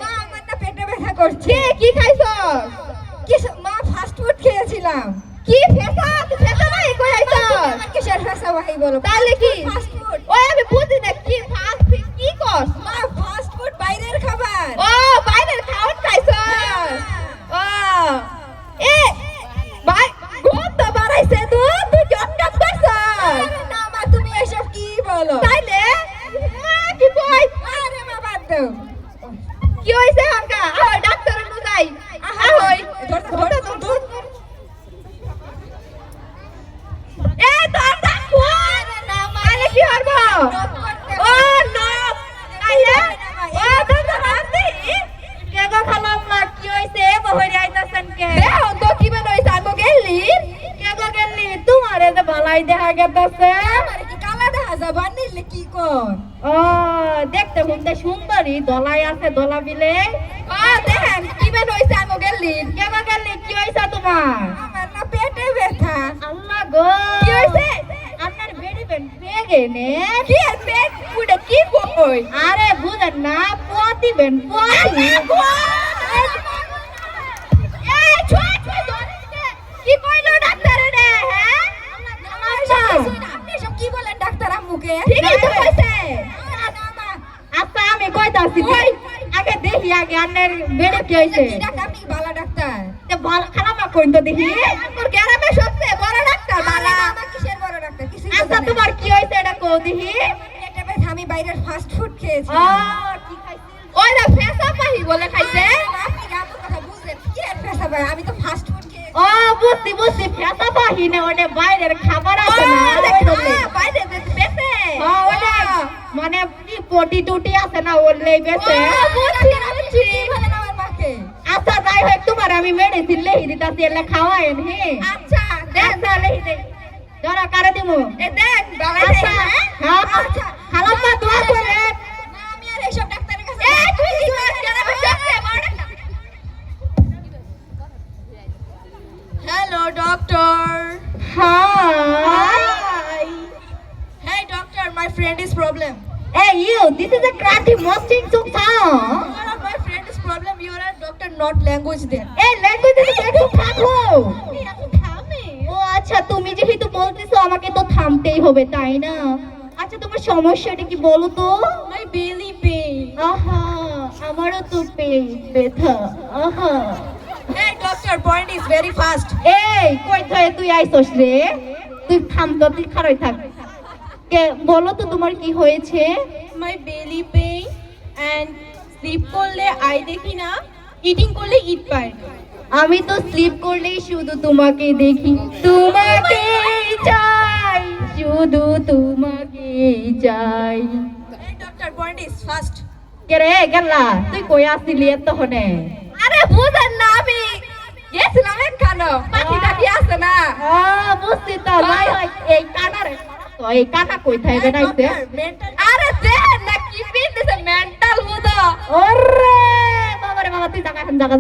মা আমার না পেটে ব্যথা করছে। কি খাইছো? কিছু মা ফাস্ট ফুড খেয়েছিলাম। কি ফেসা? ফেসা নাই কই আইছো? আমার কিসের ফেসা ভাই বলো? তাহলে কি? Fast food. ওই আমি বুঝি না কি ফাস্ট ফুড কি কস? মা ফাস্ট ফুড বাইরের খাবার। ও বাইরের খাওয়ার খাইছো? ও এ ভাই গন্ধ বাড়াইছে তুই কি অটকাত করছ? আরে না মা তুমি এসব কি বলো? তাইলে কি কই? আরে মা বাদ দাও। কি হইছে আঙ্কা? আয় ডাক্তারের নু যাই। আয় ধর ধর। এ তোর ডাক্তার। আরে না মা আরে কি হইবো? ও না তাইলে ও দাদা রাতে কে গো খালাম মা কি হইছে বহরে আইতাছেন কে? দেহ তো কি বেন হইছে আগো গেলি? কে গো গেলি? তোমারে যে বালাই দেখা গেতাছে। আমারে কি কালা দেখা যাবা নিলে কি কর? ও দেখতে হুনতে সুন্দরী দলাই আছে দলা বিলে। দেখেন কি বেন হইছে আগো গেলি? কে গো গেলি কি হইছে তোমার? আমার না পেটে ব্যথা। আল্লাহ গো কি হইছে? আপনার বেড়ি বেন পেগে নে কি আর পেট পুড়ে কি কই? আরে বুঝেন না পোয়াতি বেন পোয়াতি। এই ছোট কি কইলো ডাক্তার রে? হ্যাঁ আপনি সব কি বলেন ডাক্তার আম্মুকে? ঠিকই তো কইছে। না মা আচ্ছা আমি কইতাছি কই আগে দেখি আগে আপনার বেড়ে কি হইছে? কি ডাক্তার? আপনি কি বালা ডাক্তার? তে ভালো খারাপ কইন তো দেখি তোর গ্রামে সবচেয়ে বড় ডাক্তার বালা। আমার কিসের বড় ডাক্তার? কিছু আচ্ছা তোমার কি হইছে এটা কও দেখি। পেটে ব্যথা, আমি বাইরের ফাস্ট ফুড খেয়েছি। কি খাইছিস? ওইটা ফেসা পাহি বলে খাইছে। আপনি কি আমার কথা বুঝলেন? কি আর ফেসা ভাই, আমি তো ফাস্ট ফুড খেয়েছি। ও বুঝছি ফেসা পাহি না ওটা বাইরের খাবার আছে না বাইরে যে বেচে। ওটা মানে কি পটি টুটি আছে না ওরলেই বেচে। বুঝছি কি বলেন আমার মাকে? আচ্ছা যাই হোক তোমার আমি মেডিসিন লিখে দিতাছি এলে খাওয়ায়েন হে। আচ্ছা দেখ যা লিখে দে জরা কারে দিমু এ দেখ বালাই আচ্ছা হ্যাঁ আচ্ছা খালাম মা দোয়া করে। না আমি আর এইসব ডাক্তারের কাছে এ তুই কি গ্রামে সবচেয়ে বড় doctor? Hello doctor. Hi. Hey doctor, my friend is problem. Hey you, this is a crafty mustang to town. What my friend is problem? You are a doctor, not language there. Hey, language is একটু থামো। ও আচ্ছা তুমি যেহেতু বলতেছো আমাকে তো থামতেই হবে তাই না? আচ্ছা তোমার সমস্যাটা কি বলো তো? My belly pain. আহা আমারও তো পেট ব্যথা। আহা Hey doctor, point is very fast. এই কই থেকে তুই আইছস রে? তুই থাম তো তুই খাড়াই থাক। কে বলো তো তোমার কি হয়েছে? My belly pain and sleep করলে আই দেখি না, ইটিং করলে ইট পায় না। আমি তো স্লিপ করলেই শুধু তোমাকে দেখি, তোমাকে চাই, শুধু তোমাকে চাই। Hey doctor, point is fast. কে রে গেলা তুই কই আসছিলি এতক্ষণে? আরে বুঝেন না আমি গেছিলাম এখানে পাখি টাকি আছে না। বুঝছি তো যাই হোক এই কানারে তো এই কানা কই থেকে বেড়াইছে? আরে দেন না কি পিনতেছে মেন্টাল বুঝো। ওরে বাবা রে বাবা তুই জায়গা জায়গা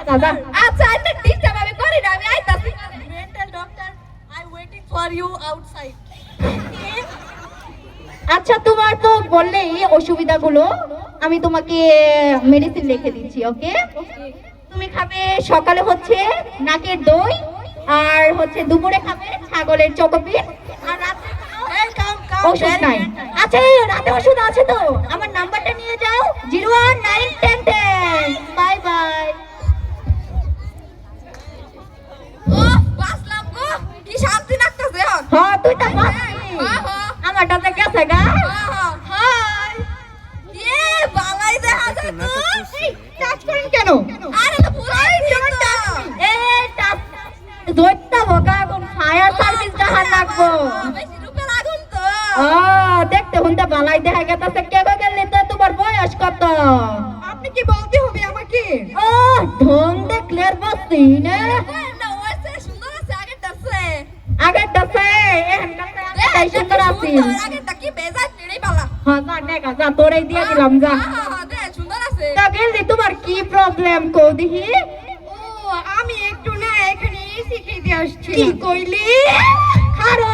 যা যা। আচ্ছা আচ্ছা ডিস্টার্ব আমি করি না, আমি আইতাছি। Mental doctor, I waiting for you outside. আচ্ছা তোমার তো বললেই অসুবিধাগুলো, আমি তোমাকে মেডিসিন লিখে দিচ্ছি ওকে? তুমি খাবে সকালে হচ্ছে নাকের দই, আর হচ্ছে দুপুরে খাবে ছাগলের চকোপিট, আর রাতে ওষুধ নাই। আচ্ছা রাতে ওষুধ আছে তো? আমার নাম্বারটা নিয়ে যাও 0191010। Bye bye. ও বাসলাম গো, কি শান্তি লাগতেছে এখন। হ্যাঁ তুই তো আমারটাতে গেছে গা। হাই এ বালাই দেখা যায় তো। টাচ করেন কেন? আরে তো পুরাই জনটা এ টাচ ধরতে বকা কোন ফায়ার সার্ভিস জাহান লাগবো। বেশি রূপের আগুন তো। দেখতে হুনতে বালাই দেখা গেছে। কে গো গেলি তো তোমার বয়স কত? আপনি কি বলতে হবে আমাকে? ও ঢং দেখলে আর বসি না। না ওইসে সুন্দর আছে আগেরটাছে। আগেরটাছে এখানটাতে তাই সুন্দর আছি। আগেরটা কি বেজায় নেড়েই বালা। হ্যাঁ যা দেখা যা তোরে দিয়ে দিলাম যা। দে সুন্দর আছে। তা গেলি তোমার কি প্রবলেম কো দেখি? ও আমি একটু না এখানে এসি খেতে আসছি। কি কইলি? খারো